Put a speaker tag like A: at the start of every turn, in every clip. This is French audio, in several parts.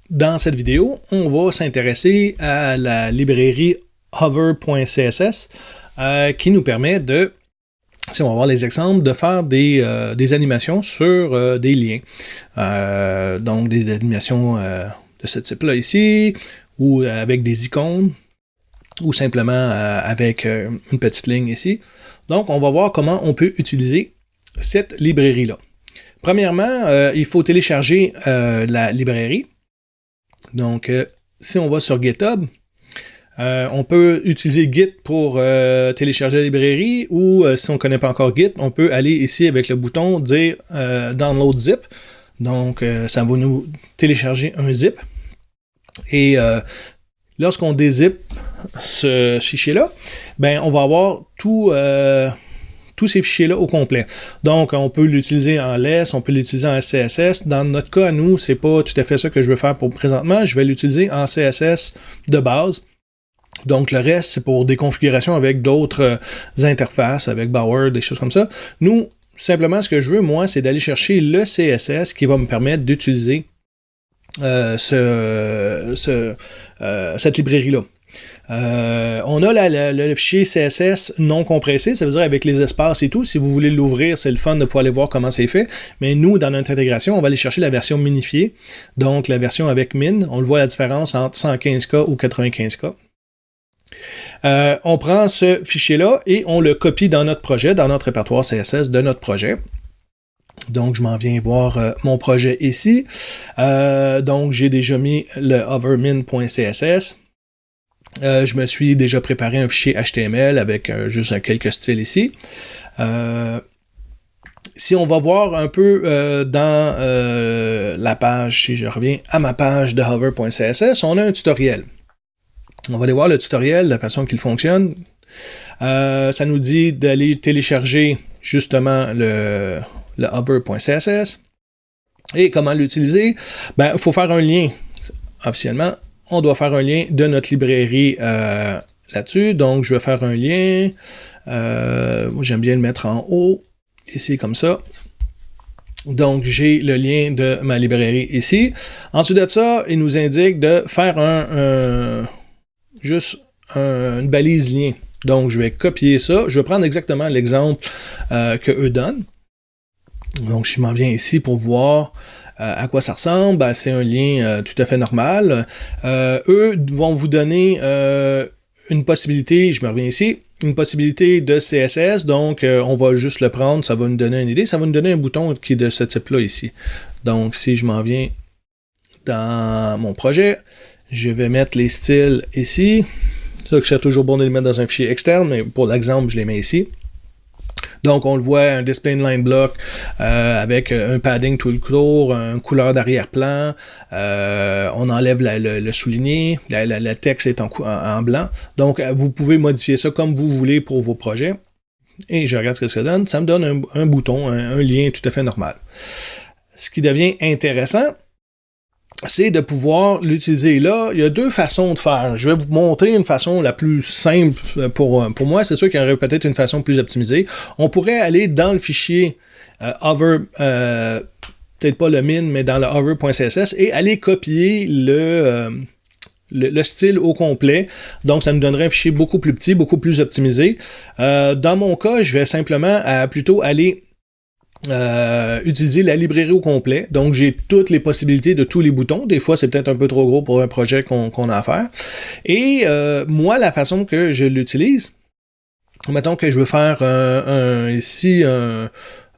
A: dans cette vidéo, on va s'intéresser à la librairie hover.css qui nous permet de, si on va voir les exemples, de faire des animations sur des liens. Donc des animations de ce type-là ici, ou avec des icônes, ou simplement avec une petite ligne ici. Donc on va voir comment on peut utiliser cette librairie-là. Premièrement, il faut télécharger la librairie. Donc, si on va sur GitHub, on peut utiliser Git pour télécharger la librairie, ou si on ne connaît pas encore Git, on peut aller ici avec le bouton dire Download Zip. Donc, ça va nous télécharger un zip. Et lorsqu'on dézip ce fichier-là, ben, on va avoir tous ces fichiers-là au complet. Donc, on peut l'utiliser en LESS, on peut l'utiliser en CSS. Dans notre cas, à nous, c'est pas tout à fait ça que je veux faire pour présentement. Je vais l'utiliser en CSS de base. Donc, le reste, c'est pour des configurations avec d'autres interfaces, avec Bower, des choses comme ça. Nous, simplement, ce que je veux, moi, c'est d'aller chercher le CSS qui va me permettre d'utiliser cette librairie-là. On a le fichier CSS non compressé, ça veut dire avec les espaces et tout. Si vous voulez l'ouvrir, c'est le fun de pouvoir aller voir comment c'est fait. Mais nous, dans notre intégration, on va aller chercher la version minifiée, donc la version avec min. On le voit la différence entre 115K ou 95K. On prend ce fichier-là et on le copie dans notre projet, dans notre répertoire CSS de notre projet. Donc, je m'en viens voir mon projet ici. Donc, j'ai déjà mis le hovermin.css. Je me suis déjà préparé un fichier HTML avec juste quelques styles ici. Si on va voir un peu dans la page, si je reviens à ma page de hover.css, on a un tutoriel. On va aller voir le tutoriel, la façon qu'il fonctionne. Ça nous dit d'aller télécharger justement le hover.css. Et comment l'utiliser? Ben, il faut faire un lien. Officiellement, on doit faire un lien de notre librairie là-dessus. Donc, je vais faire un lien. Moi, j'aime bien le mettre en haut, ici, comme ça. Donc, j'ai le lien de ma librairie ici. Ensuite de ça, il nous indique de faire une balise lien. Donc, je vais copier ça. Je vais prendre exactement l'exemple que eux donnent. Donc, je m'en viens ici pour voir à quoi ça ressemble. Ben, c'est un lien tout à fait normal. Eux vont vous donner une possibilité, je me reviens ici, une possibilité de CSS. Donc, on va juste le prendre, ça va nous donner une idée. Ça va nous donner un bouton qui est de ce type-là ici. Donc, si je m'en viens dans mon projet, je vais mettre les styles ici. C'est que c'est toujours bon de les mettre dans un fichier externe, mais pour l'exemple, je les mets ici. Donc, on le voit, un display inline block avec un padding tout le tour, une couleur d'arrière-plan. On enlève le souligné, le texte est en blanc. Donc, vous pouvez modifier ça comme vous voulez pour vos projets. Et je regarde ce que ça donne. Ça me donne un bouton, un lien tout à fait normal. Ce qui devient intéressant, c'est de pouvoir l'utiliser là. Il y a deux façons de faire. Je vais vous montrer une façon la plus simple pour moi. C'est sûr qu'il y aurait peut-être une façon plus optimisée. On pourrait aller dans le fichier hover, peut-être pas le min, mais dans le hover.css et aller copier le style au complet. Donc, ça nous donnerait un fichier beaucoup plus petit, beaucoup plus optimisé. Dans mon cas, je vais simplement plutôt aller utiliser la librairie au complet. Donc, j'ai toutes les possibilités de tous les boutons. Des fois, c'est peut-être un peu trop gros pour un projet qu'on a à faire. Et moi, la façon que je l'utilise, mettons que je veux faire ici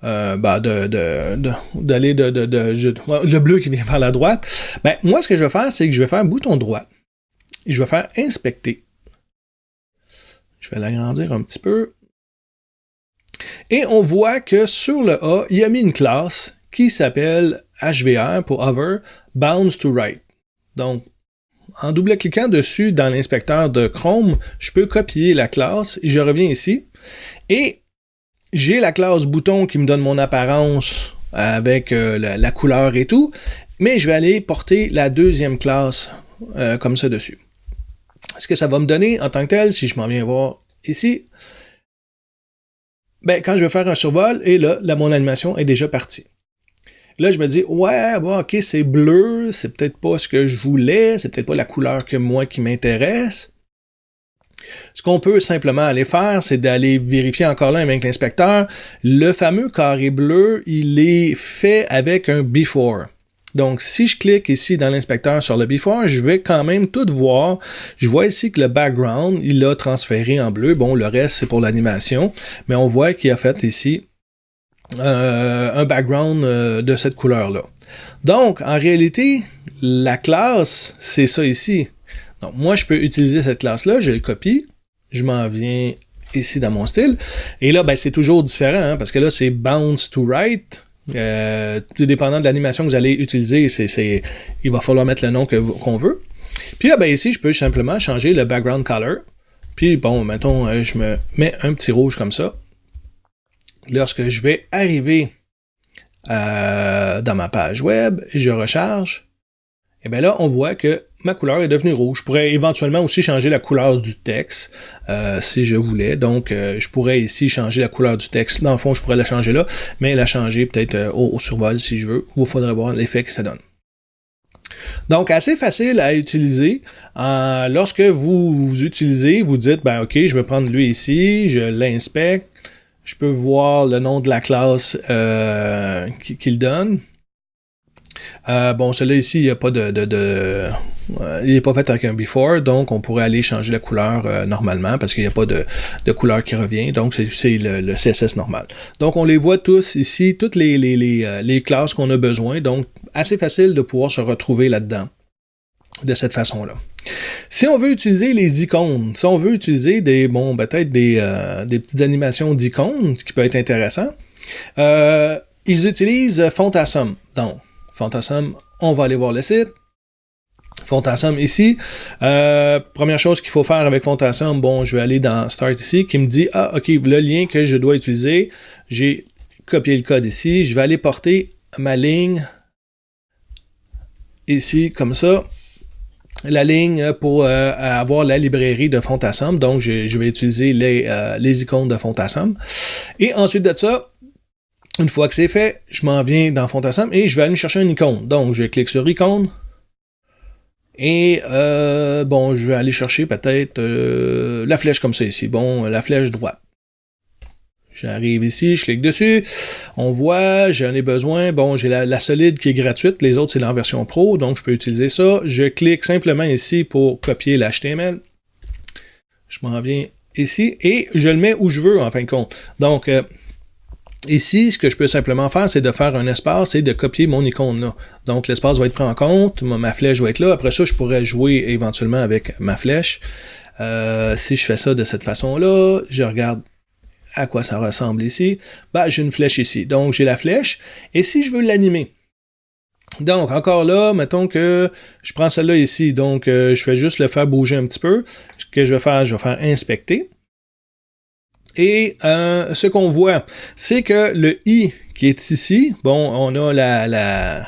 A: d'aller le bleu qui vient vers la droite. Ben, moi, ce que je vais faire, c'est que je vais faire un bouton droit. Et je vais faire inspecter. Je vais l'agrandir un petit peu. Et on voit que sur le A, il a mis une classe qui s'appelle HVR pour Hover Bounds to Right. Donc, en double-cliquant dessus dans l'inspecteur de Chrome, je peux copier la classe et je reviens ici. Et j'ai la classe bouton qui me donne mon apparence avec la couleur et tout, mais je vais aller porter la deuxième classe comme ça dessus. Ce que ça va me donner en tant que tel, si je m'en viens voir ici, ben, quand je vais faire un survol, et là, mon animation est déjà partie. Là, je me dis, ouais, bon, ok, c'est bleu, c'est peut-être pas ce que je voulais, c'est peut-être pas la couleur que moi qui m'intéresse. Ce qu'on peut simplement aller faire, c'est d'aller vérifier encore là avec l'inspecteur. Le fameux carré bleu, il est fait avec un before. Donc, si je clique ici dans l'inspecteur sur le before, je vais quand même tout voir. Je vois ici que le background, il l'a transféré en bleu. Bon, le reste, c'est pour l'animation. Mais on voit qu'il a fait ici un background de cette couleur-là. Donc, en réalité, la classe, c'est ça ici. Donc, moi, je peux utiliser cette classe-là, je le copie, je m'en viens ici dans mon style, et là, ben, c'est toujours différent, hein, parce que là, c'est bounce to right. Tout dépendant de l'animation que vous allez utiliser, il va falloir mettre le nom qu'on veut. Puis là, ben, ici, je peux simplement changer le background color. Puis, bon, mettons, je me mets un petit rouge comme ça. Lorsque je vais arriver dans ma page web et je recharge, et bien là, on voit que ma couleur est devenue rouge. Je pourrais éventuellement aussi changer la couleur du texte si je voulais. Donc, je pourrais ici changer la couleur du texte. Dans le fond, je pourrais la changer là, mais la changer peut-être au survol si je veux. Il faudrait voir l'effet que ça donne. Donc, assez facile à utiliser. Lorsque vous utilisez, vous dites, ben ok, je vais prendre lui ici, je l'inspecte. Je peux voir le nom de la classe qu'il donne. Bon, celui-là ici, il n'y a pas il n'est pas fait avec un before, donc on pourrait aller changer la couleur normalement parce qu'il n'y a pas de couleur qui revient, donc c'est le CSS normal. Donc on les voit tous ici, toutes les classes qu'on a besoin, donc assez facile de pouvoir se retrouver là-dedans de cette façon-là. Si on veut utiliser les icônes, si on veut utiliser peut-être des petites animations d'icônes, ce qui peut être intéressant, ils utilisent Fontasum. Donc, Fontasum, on va aller voir le site. Fontasum ici. Première chose qu'il faut faire avec Fontasum, bon, je vais aller dans Start ici, qui me dit, ok, le lien que je dois utiliser, j'ai copié le code ici, je vais aller porter ma ligne ici, comme ça. La ligne pour avoir la librairie de Fontasum. Donc, je vais utiliser les icônes de Fontasum. Et ensuite de ça, une fois que c'est fait, je m'en viens dans Fontasum et je vais aller me chercher une icône. Donc, je clique sur icône. Et, je vais aller chercher peut-être la flèche comme ça ici. Bon, la flèche droite. J'arrive ici, je clique dessus, on voit, j'en ai besoin, bon, j'ai la solide qui est gratuite, les autres c'est dans la version pro, donc je peux utiliser ça. Je clique simplement ici pour copier l'HTML. Je m'en viens ici et je le mets où je veux en fin de compte. Donc, ici, ce que je peux simplement faire, c'est de faire un espace et de copier mon icône là. Donc, l'espace va être pris en compte, ma flèche va être là. Après ça, je pourrais jouer éventuellement avec ma flèche. Si je fais ça de cette façon-là, je regarde à quoi ça ressemble ici. Ben, j'ai une flèche ici. Donc, j'ai la flèche. Et si je veux l'animer, donc, encore là, mettons que je prends celle-là ici. Donc, je fais juste le faire bouger un petit peu. Ce que je vais faire inspecter. Et ce qu'on voit, c'est que le I qui est ici, bon, on a la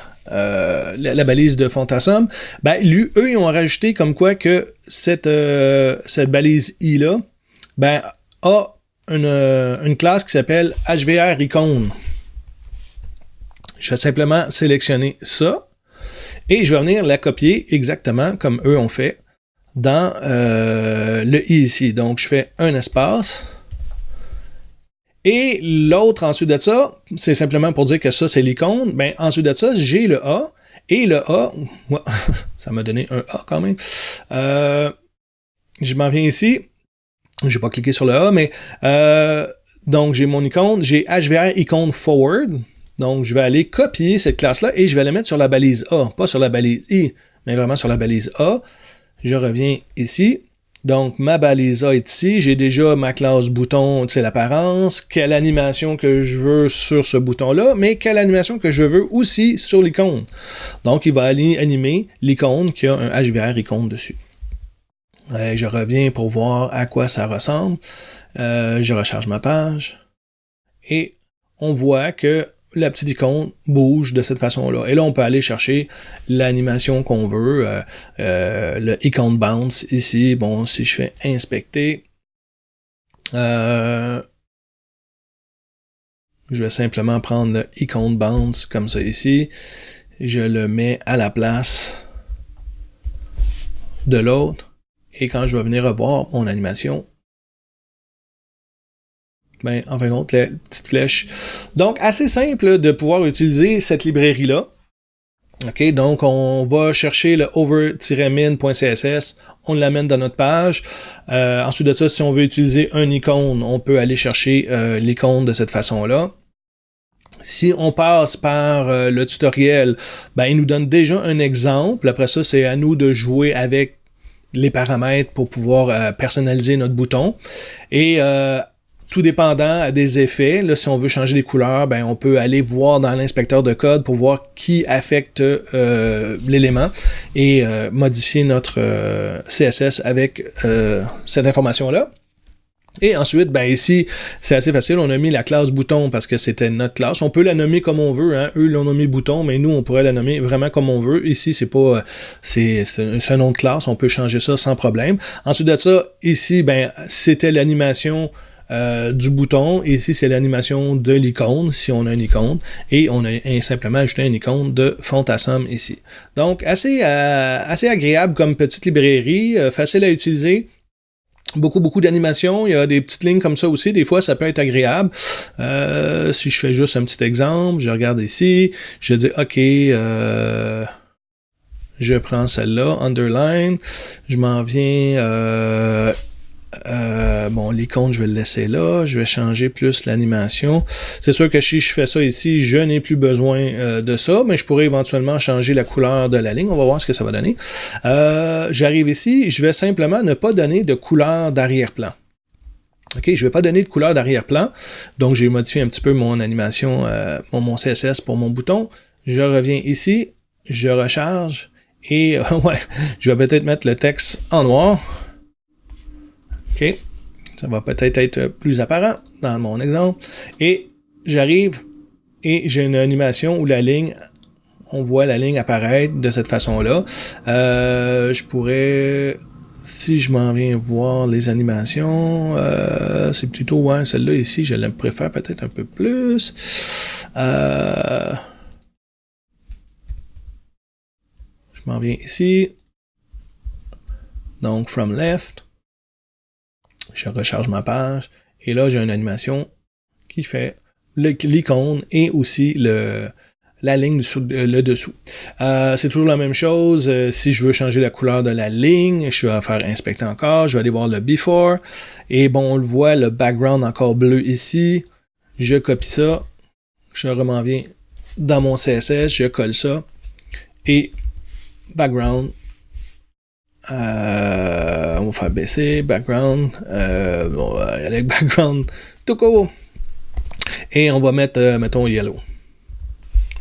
A: balise de Fontasum, ben, eux, ils ont rajouté comme quoi que cette balise I-là, ben, a une classe qui s'appelle HVR Icon. Je vais simplement sélectionner ça et je vais venir la copier exactement comme eux ont fait dans le i ici. Donc, je fais un espace. Et l'autre, ensuite de ça, c'est simplement pour dire que ça, c'est l'icône. Ben, ensuite de ça, j'ai le A. Et le A, ça m'a donné un A quand même. Je m'en viens ici. Je n'ai pas cliqué sur le A, mais donc j'ai mon icône, j'ai HVR icône forward. Donc je vais aller copier cette classe-là et je vais la mettre sur la balise A, pas sur la balise I, mais vraiment sur la balise A. Je reviens ici. Donc ma balise A est ici. J'ai déjà ma classe bouton, c'est l'apparence, quelle animation que je veux sur ce bouton-là, mais quelle animation que je veux aussi sur l'icône. Donc il va aller animer l'icône qui a un HVR icône dessus. Je reviens pour voir à quoi ça ressemble. Je recharge ma page. Et on voit que la petite icône bouge de cette façon-là. Et là, on peut aller chercher l'animation qu'on veut. Le icon bounce ici. Bon, si je fais inspecter. Je vais simplement prendre le icon bounce comme ça ici. Je le mets à la place de l'autre. Et quand je vais venir revoir mon animation, ben, en fin de compte, la petite flèche. Donc, assez simple de pouvoir utiliser cette librairie-là. OK, donc on va chercher le over-min.css, on l'amène dans notre page. Ensuite de ça, si on veut utiliser un icône, on peut aller chercher l'icône de cette façon-là. Si on passe par le tutoriel, ben, il nous donne déjà un exemple. Après ça, c'est à nous de jouer avec les paramètres pour pouvoir personnaliser notre bouton. Et tout dépendant des effets, là, si on veut changer les couleurs, ben, on peut aller voir dans l'inspecteur de code pour voir qui affecte l'élément et modifier notre CSS avec cette information-là. Et ensuite, ben ici, c'est assez facile, on a mis la classe bouton parce que c'était notre classe. On peut la nommer comme on veut, hein. Eux l'ont nommé bouton, mais nous, on pourrait la nommer vraiment comme on veut. Ici, c'est pas, c'est un nom de classe, on peut changer ça sans problème. Ensuite de ça, ici, ben, c'était l'animation du bouton. Ici, c'est l'animation de l'icône, si on a une icône. Et on a simplement ajouté une icône de font à somme ici. Donc, assez agréable comme petite librairie, facile à utiliser. Beaucoup d'animations, il y a des petites lignes comme ça aussi, des fois ça peut être agréable. Si je fais juste un petit exemple, je regarde ici, je dis OK, je prends celle-là, underline, je m'en viens, bon, l'icône, je vais le laisser là, je vais changer plus l'animation. C'est sûr que si je fais ça ici, je n'ai plus besoin de ça, mais je pourrais éventuellement changer la couleur de la ligne. On va voir ce que ça va donner. J'arrive ici, je vais simplement ne pas donner de couleur d'arrière-plan. OK, je ne vais pas donner de couleur d'arrière-plan, donc j'ai modifié un petit peu mon animation, mon CSS pour mon bouton. Je reviens ici, je recharge, et ouais, je vais peut-être mettre le texte en noir. OK, ça va peut-être être plus apparent dans mon exemple. Et j'arrive et j'ai une animation où la ligne, on voit la ligne apparaître de cette façon-là. Je pourrais, si je m'en viens voir les animations, c'est plutôt, ouais, celle-là ici, je la préfère peut-être un peu plus. Je m'en viens ici. Donc, from left. Je recharge ma page, et là, j'ai une animation qui fait l'icône et aussi la ligne le dessous. C'est toujours la même chose. Si je veux changer la couleur de la ligne, je vais faire inspecter encore, je vais aller voir le before, et bon, on le voit, le background encore bleu ici. Je copie ça, je m'en viens dans mon CSS, je colle ça, et background, on va faire baisser, background, on va aller avec background tout court, et on va mettre, mettons, yellow,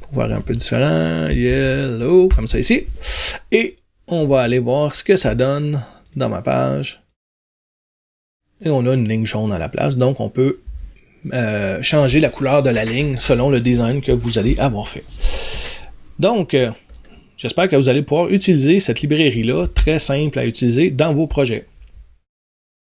A: pour voir un peu différent, yellow, comme ça ici, et on va aller voir ce que ça donne dans ma page, et on a une ligne jaune à la place, donc on peut changer la couleur de la ligne selon le design que vous allez avoir fait. Donc, j'espère que vous allez pouvoir utiliser cette librairie-là, très simple à utiliser dans vos projets.